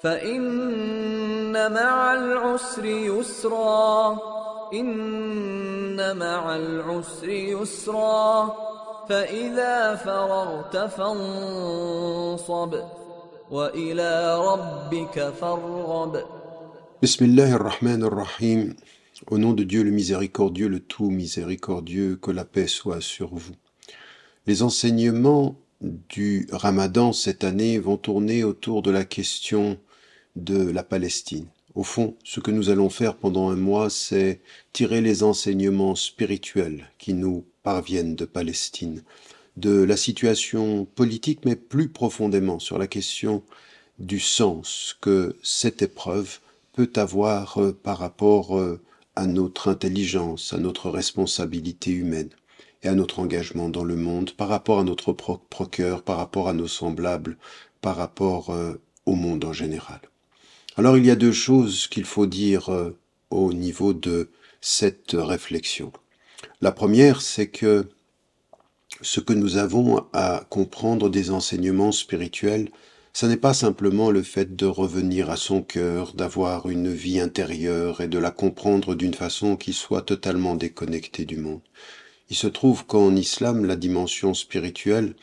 فإن مع العسر يسرا إن مع العسر يسرا فإذا فرغت فانصب وإلى ربك فارغب. Bismillahirrahmanirrahim. Au nom de Dieu le miséricordieux, le tout miséricordieux, que la paix soit sur vous. Les enseignements du Ramadan cette année vont tourner autour de la question de la Palestine. Au fond, ce que nous allons faire pendant un mois, c'est tirer les enseignements spirituels qui nous parviennent de Palestine, de la situation politique, mais plus profondément sur la question du sens que cette épreuve peut avoir par rapport à notre intelligence, à notre responsabilité humaine et à notre engagement dans le monde, par rapport à notre propre cœur, par rapport à nos semblables, par rapport au monde en général. Alors il y a deux choses qu'il faut dire au niveau de cette réflexion. La première, c'est que ce que nous avons à comprendre des enseignements spirituels, ce n'est pas simplement le fait de revenir à son cœur, d'avoir une vie intérieure et de la comprendre d'une façon qui soit totalement déconnectée du monde. Il se trouve qu'en islam, la dimension spirituelle,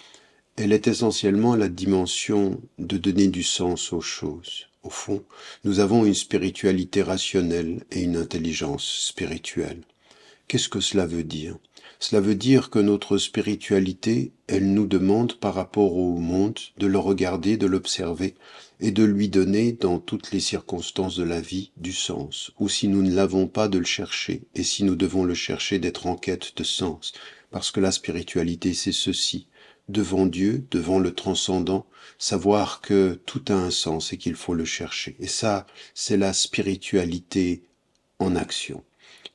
elle est essentiellement la dimension de donner du sens aux choses. Au fond, nous avons une spiritualité rationnelle et une intelligence spirituelle. Qu'est-ce que cela veut dire ? Cela veut dire que notre spiritualité, elle nous demande par rapport au monde de le regarder, de l'observer et de lui donner dans toutes les circonstances de la vie du sens, ou si nous ne l'avons pas, de le chercher, et si nous devons le chercher, d'être en quête de sens, parce que la spiritualité c'est ceci, devant Dieu, devant le transcendant, savoir que tout a un sens et qu'il faut le chercher. Et ça, c'est la spiritualité en action.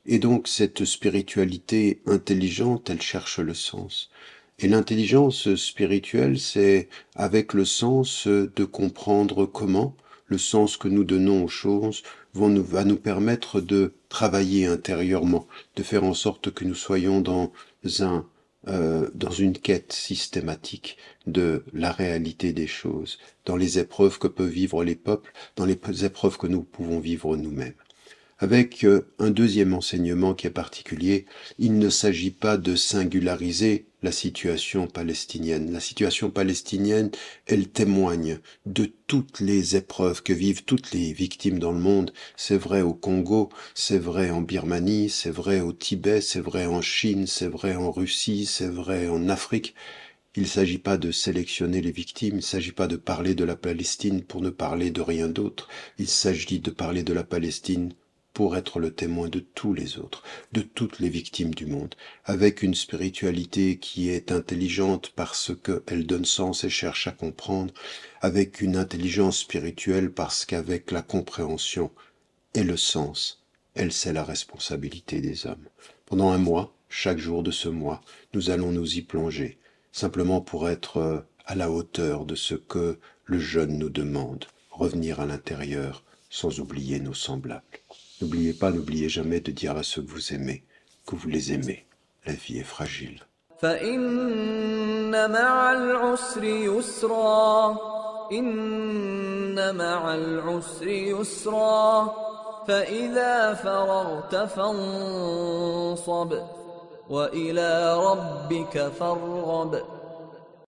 Et donc cette spiritualité intelligente, elle cherche le sens. Et l'intelligence spirituelle, c'est avec le sens de comprendre comment le sens que nous donnons aux choses va nous permettre de travailler intérieurement, de faire en sorte que nous soyons dans une quête systématique de la réalité des choses, dans les épreuves que peuvent vivre les peuples, dans les épreuves que nous pouvons vivre nous-mêmes. Avec un deuxième enseignement qui est particulier, il ne s'agit pas de singulariser la situation palestinienne. La situation palestinienne, elle témoigne de toutes les épreuves que vivent toutes les victimes dans le monde. C'est vrai au Congo, c'est vrai en Birmanie, c'est vrai au Tibet, c'est vrai en Chine, c'est vrai en Russie, c'est vrai en Afrique. Il ne s'agit pas de sélectionner les victimes, il ne s'agit pas de parler de la Palestine pour ne parler de rien d'autre. Il s'agit de parler de la Palestine pour être le témoin de tous les autres, de toutes les victimes du monde, avec une spiritualité qui est intelligente parce qu'elle donne sens et cherche à comprendre, avec une intelligence spirituelle parce qu'avec la compréhension et le sens, elle sait la responsabilité des hommes. Pendant un mois, chaque jour de ce mois, nous allons nous y plonger, simplement pour être à la hauteur de ce que le jeûne nous demande, revenir à l'intérieur sans oublier nos semblables. N'oubliez jamais de dire à ceux que vous aimez, que vous les aimez. La vie est fragile. فإن مع العسر يسرا إن مع العسر يسرا فإذا فرغت فانصب وإلى ربك فارغب.